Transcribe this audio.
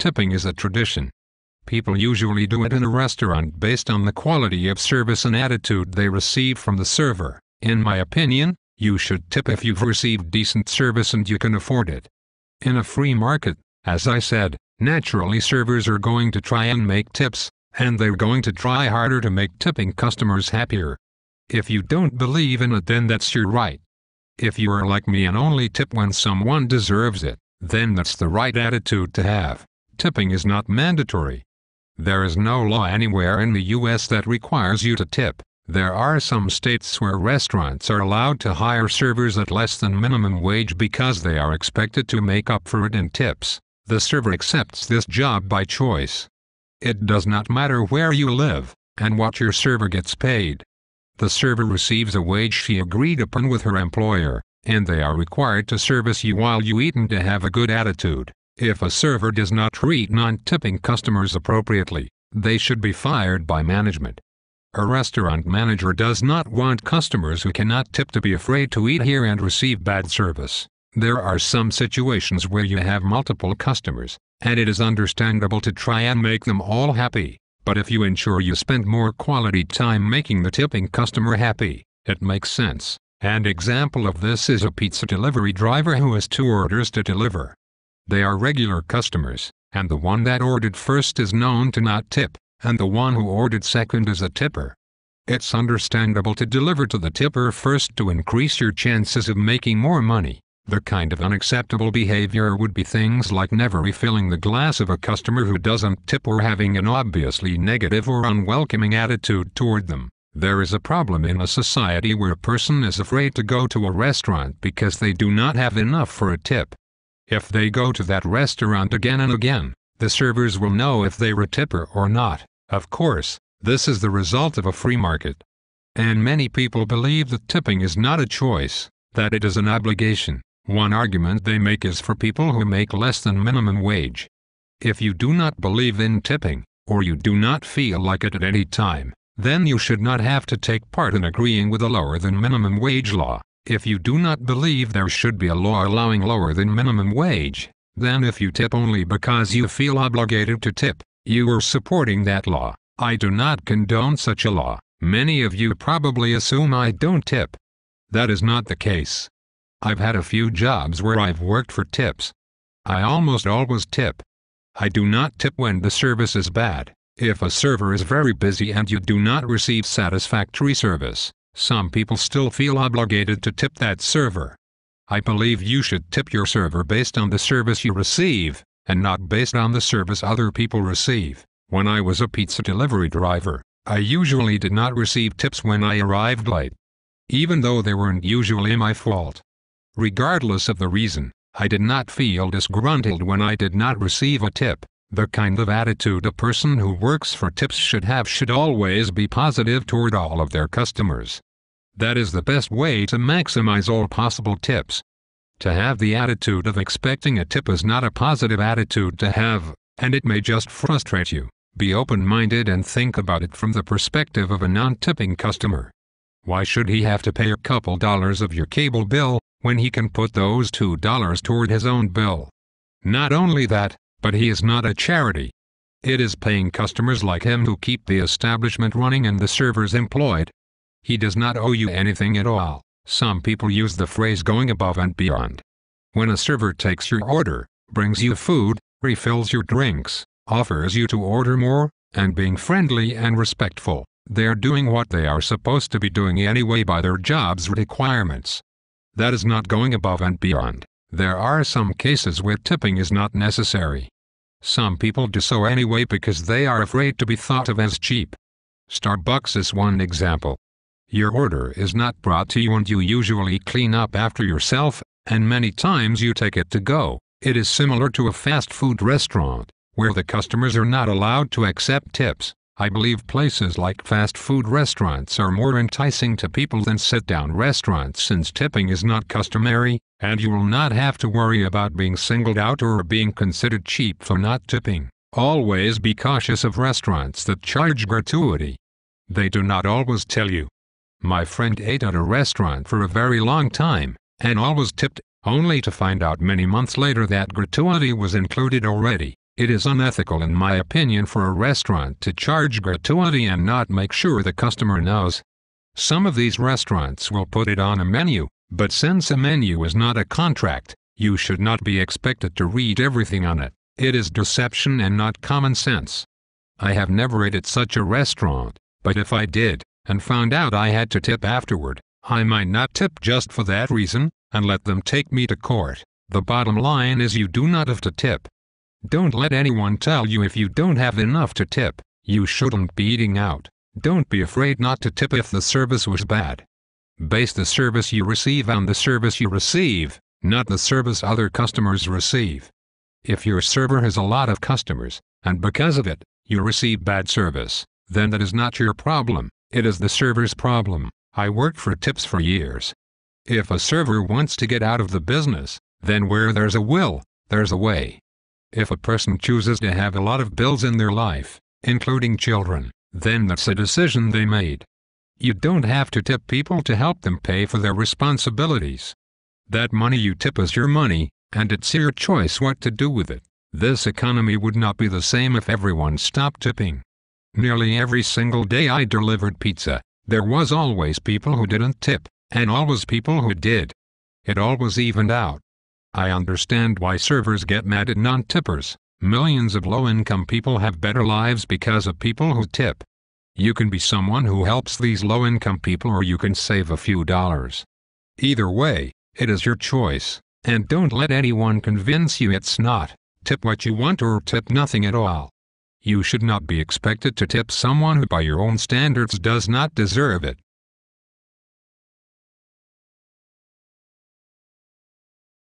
tipping is a tradition. People usually do it in a restaurant based on the quality of service and attitude they receive from the server. In my opinion, you should tip if you've received decent service and you can afford it. In a free market, as I said, naturally servers are going to try and make tips, and they're going to try harder to make tipping customers happier. If you don't believe in it, then that's your right. If you are like me and only tip when someone deserves it, then that's the right attitude to have. Tipping is not mandatory. There is no law anywhere in the US that requires you to tip. There are some states where restaurants are allowed to hire servers at less than minimum wage because they are expected to make up for it in tips. The server accepts this job by choice. It does not matter where you live, and what your server gets paid. The server receives a wage she agreed upon with her employer, and they are required to service you while you eat and to have a good attitude. If a server does not treat non-tipping customers appropriately, they should be fired by management. A restaurant manager does not want customers who cannot tip to be afraid to eat here and receive bad service. There are some situations where you have multiple customers, and it is understandable to try and make them all happy. But if you ensure you spend more quality time making the tipping customer happy, it makes sense. An example of this is a pizza delivery driver who has 2 orders to deliver. They are regular customers, and the one that ordered first is known to not tip, and the one who ordered second is a tipper. It's understandable to deliver to the tipper first to increase your chances of making more money. The kind of unacceptable behavior would be things like never refilling the glass of a customer who doesn't tip or having an obviously negative or unwelcoming attitude toward them. There is a problem in a society where a person is afraid to go to a restaurant because they do not have enough for a tip. If they go to that restaurant again and again, the servers will know if they're a tipper or not. Of course, this is the result of a free market. And many people believe that tipping is not a choice, that it is an obligation. One argument they make is for people who make less than minimum wage. If you do not believe in tipping, or you do not feel like it at any time, then you should not have to take part in agreeing with a lower than minimum wage law. If you do not believe there should be a law allowing lower than minimum wage, then if you tip only because you feel obligated to tip, you are supporting that law. I do not condone such a law. Many of you probably assume I don't tip. That is not the case. I've had a few jobs where I've worked for tips. I almost always tip. I do not tip when the service is bad. If a server is very busy and you do not receive satisfactory service, some people still feel obligated to tip that server. I believe you should tip your server based on the service you receive, and not based on the service other people receive. When I was a pizza delivery driver, I usually did not receive tips when I arrived late, even though they weren't usually my fault. Regardless of the reason, I did not feel disgruntled when I did not receive a tip. The kind of attitude a person who works for tips should have should always be positive toward all of their customers. That is the best way to maximize all possible tips. To have the attitude of expecting a tip is not a positive attitude to have, and it may just frustrate you. Be open-minded and think about it from the perspective of a non-tipping customer. Why should he have to pay a couple dollars of your cable bill when he can put those $2 toward his own bill? Not only that, but he is not a charity. It is paying customers like him who keep the establishment running and the servers employed. He does not owe you anything at all. Some people use the phrase going above and beyond. When a server takes your order, brings you food, refills your drinks, offers you to order more, and being friendly and respectful, they are doing what they are supposed to be doing anyway by their job's requirements. That is not going above and beyond. There are some cases where tipping is not necessary. Some people do so anyway because they are afraid to be thought of as cheap. Starbucks is one example. Your order is not brought to you and you usually clean up after yourself, and many times you take it to go. It is similar to a fast food restaurant, where the customers are not allowed to accept tips. I believe places like fast food restaurants are more enticing to people than sit-down restaurants since tipping is not customary, and you will not have to worry about being singled out or being considered cheap for not tipping. Always be cautious of restaurants that charge gratuity. They do not always tell you. My friend ate at a restaurant for a very long time, and always tipped, only to find out many months later that gratuity was included already. It is unethical in my opinion for a restaurant to charge gratuity and not make sure the customer knows. Some of these restaurants will put it on a menu, but since a menu is not a contract, you should not be expected to read everything on it. It is deception and not common sense. I have never ate at such a restaurant, but if I did, and found out I had to tip afterward, I might not tip just for that reason, and let them take me to court. The bottom line is you do not have to tip. Don't let anyone tell you if you don't have enough to tip, you shouldn't be eating out. Don't be afraid not to tip if the service was bad. Base the service you receive on the service you receive, not the service other customers receive. If your server has a lot of customers, and because of it, you receive bad service, then that is not your problem, it is the server's problem. I worked for tips for years. If a server wants to get out of the business, then where there's a will, there's a way. If a person chooses to have a lot of bills in their life, including children, then that's a decision they made. You don't have to tip people to help them pay for their responsibilities. That money you tip is your money, and it's your choice what to do with it. This economy would not be the same if everyone stopped tipping. Nearly every single day I delivered pizza, there was always people who didn't tip, and always people who did. It always evened out. I understand why servers get mad at non-tippers. Millions of low-income people have better lives because of people who tip. You can be someone who helps these low-income people, or you can save a few dollars. Either way, it is your choice, and don't let anyone convince you it's not. Tip what you want or tip nothing at all. You should not be expected to tip someone who by your own standards does not deserve it.